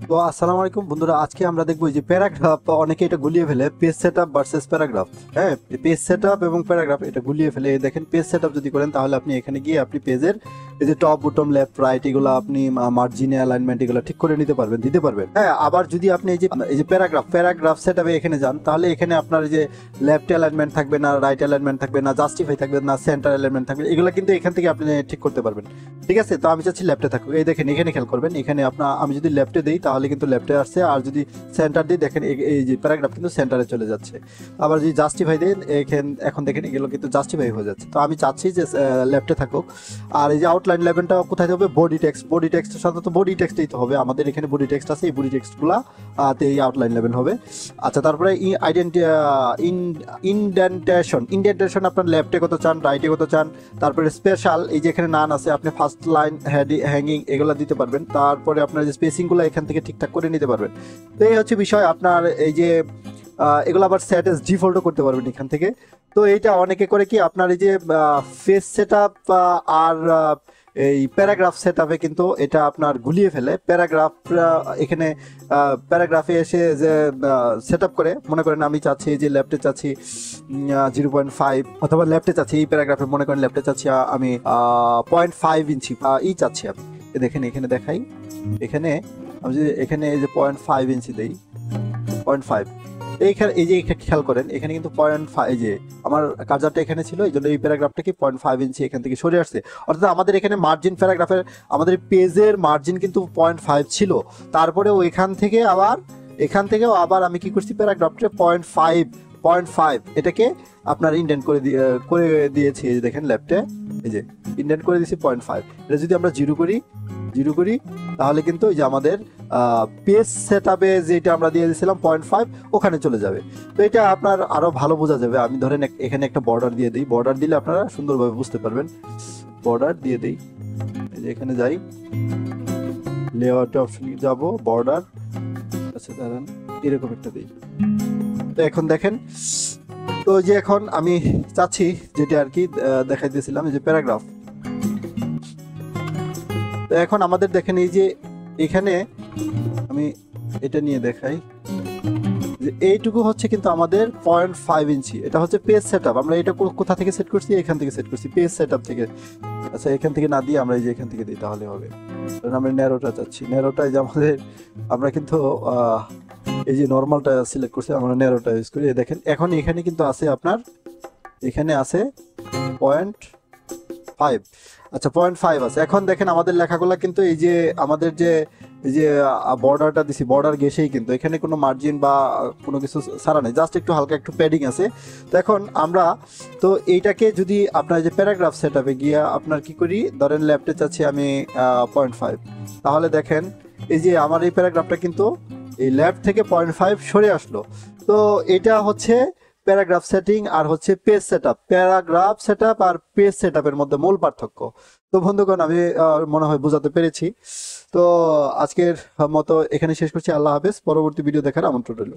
তো আসসালামু আলাইকুম বন্ধুরা, আজকে আমরা দেখবো যে প্যারাগ্রাফ অনেকে এটা গুলিয়ে ফেলে, পেজ সেটআপ ভার্সেস প্যারাগ্রাফ। হ্যাঁ, পেজ সেটআপ এবং প্যারাগ্রাফ এটা গুলিয়ে ফেলে। এই দেখেন, পেজ সেটআপ যদি করেন তাহলে আপনি এখানে গিয়ে আপনি পেজের এই যে টপ বটম লেফট রাইট এগুলো আপনি মার্জিনে অ্যালাইনমেন্ট এগুলো ঠিক করে দিতে পারবেন। হ্যাঁ, আবার যদি আপনি এই যে প্যারাগ্রাফ সেটআপে এখানে যান তাহলে এখানে আপনার এই যে লেফট অ্যালাইনমেন্ট থাকবে না, রাইট অ্যালাইনমেন্ট থাকবে না, জাস্টিফাই থাকবে না, সেন্টার অ্যালাইনমেন্ট থাকবে, এগুলো কিন্তু এখান থেকে আপনি ঠিক করতে পারবেন। ঠিক আছে, তো আমি চাচ্ছি লেফটে থাকুক। এই দেখেন এখানে খেয়াল করবেন, এখানে আপনার আমি যদি লেফটে দিই তাহলে কিন্তু লেফটে আসছে, আর যদি সেন্টার দিই দেখেন এই যে প্যারাগ্রাফ কিন্তু সেন্টারে চলে যাচ্ছে। আবার যদি জাস্টিফাই দেন এখন দেখেন এগুলো কিন্তু জাস্টিফাই হয়ে যাচ্ছে। তো আমি চাচ্ছি যে লেফটে থাকুক। আর এই যে আউটলাইন লেভেলটা কোথায় হবে? বডি টেক্সট সাধারণত বডি টেক্সটেই তো হবে, আমাদের এখানে বডি টেক্সট আছে, এই বডি টেক্সটগুলো এই আউটলাইন লেভেল হবে। আচ্ছা, তারপরে ইনডেন্টেশন আপনার লেফটে কত চান, রাইটে কত চান। তারপরে স্পেশাল, এই যে এখানে নান আছে, আপনি ফার্স্ট লাইন হ্যাঙ্গিং এগুলো দিতে পারবেন। তারপরে আপনার যে স্পেসিংগুলো এখান থেকে ঠিকঠাক করে নিতে পারবেন। তো এই হচ্ছে বিষয়। আপনার এই যে এগুলো আবার সেট এস ডিফল্টও করতে পারবেন এখান থেকে। তো এইটা অনেকে করে কি আপনার এই যে ফেস সেটআপ আর এই প্যারাগ্রাফ সেটআপে কিন্তু এটা আপনার গুলিয়ে ফেলে। এখানে প্যারাগ্রাফে এসে যে সেটআপ করে, মনে করেন আমি চাচ্ছি যে লেফটে চাচ্ছি 0.5, অথবা লেফটে চাচ্ছি এই প্যারাগ্রাফে মনে করেন লেফটে চাচ্ছি আমি 0.5 ইঞ্চি চাচ্ছি আমি। দেখেন এখানে দেখাই, এখানে আমি যদি এখানে এই যে 0.5 ইঞ্চি দেই, 0.5, এইখানে এই যে খেয়াল করেন এখানে কিন্তু 0.5, এই যে আমার কার্জারটা এখানে ছিল, এই জন্য এই প্যারাগ্রাফটা কি 0.5 ইঞ্চি এখান থেকে সরে আসছে। অর্থাৎ আমাদের এখানে মার্জিন প্যারাগ্রাফের, আমাদের পেজের মার্জিন কিন্তু 0.5 ছিল। তারপরেও এখান থেকেও আবার আমি কি করছি, প্যারাগ্রাফটা 0.5 এটাকে আপনার ইন্ডেন্ট করে দিয়েছি। এই যে দেখেন লেফটে এই যে ইন্ডেন্ট করে দিয়েছি 0.5। এটা যদি আমরা জিরো করি তাহলে কিন্তু এই যে আমাদের পেজ সেটআপে যেটা আমরা দিয়ে দিয়েছিলাম 0.5 ওখানে চলে যাবে। তো এটা আপনার আরো ভালো বোঝা যাবে। আমি ধরেন এখানে একটা বর্ডার দিয়ে দিই, বর্ডার দিলে আপনারা সুন্দরভাবে বুঝতে পারবেন। বর্ডার দিয়ে দিই, এই যে এখানে যাই, লেআউট অপশন যাব, বর্ডার, আচ্ছা দাঁড়ান এরকম একটা দিই। তো এখন দেখেন, তো যে এখন আমি চাচ্ছি যেটা আর কি দেখাই দিয়েছিলাম, এই যে প্যারাগ্রাফ। তো এখন আমাদের দেখেন এই যে এখানে আমি এটা নিয়ে দেখাই যে এইটুকু হচ্ছে কিন্তু আমাদের 0.5 ইঞ্চি। এটা হচ্ছে পেজ সেটআপ। আমরা এটা কোথা থেকে সেট করছি? এখান থেকে সেট করছি, পেজ সেটআপ থেকে। আচ্ছা, এখান থেকে না দিয়ে আমরা এই যে এখান থেকে দিই তাহলে হবে। কারণ আমরা ন্যারোটা চাচ্ছি, ন্যারোটা যে আমাদের, আমরা কিন্তু এই যে নর্মালটা সিলেক্ট করছি, আমরা ন্যারোটা ইউজ করি। দেখেন এখন এখানে কিন্তু আছে আপনার, এখানে আছে 0.5। আচ্ছা, 0.5 আছে। এখন দেখেন আমাদের লেখাগুলো কিন্তু এই যে আমাদের এই যে বর্ডারটা দিছি, বর্ডার ঘেঁষেই কিন্তু এখানে কোনো মার্জিন বা কোনো কিছু ছাড়া নেই, জাস্ট একটু হালকা একটু প্যাডিং আছে। তো এখন আমরা তো এইটাকে যদি আপনার যে প্যারাগ্রাফ সেটআপে গিয়ে আপনার কি করি, ধরেন লেফটে চাচ্ছি আমি 0.5, তাহলে দেখেন এই যে আমার এই প্যারাগ্রাফটা কিন্তু এই লেফট থেকে 0.5 সরে আসলো। তো এটা হচ্ছে প্যারাগ্রাফ সেটিং আর হচ্ছে পেজ সেটআপ। প্যারাগ্রাফ সেটআপ আর পেজ সেটআপের মধ্যে মূল পার্থক্য। তো বন্ধুগণ, আমি মনে হয় বোঝাতে পেরেছি। তো আজকের মতো এখানে শেষ করছি। আল্লাহ হাফেজ। পরবর্তী ভিডিও দেখার আমন্ত্রণ রইল।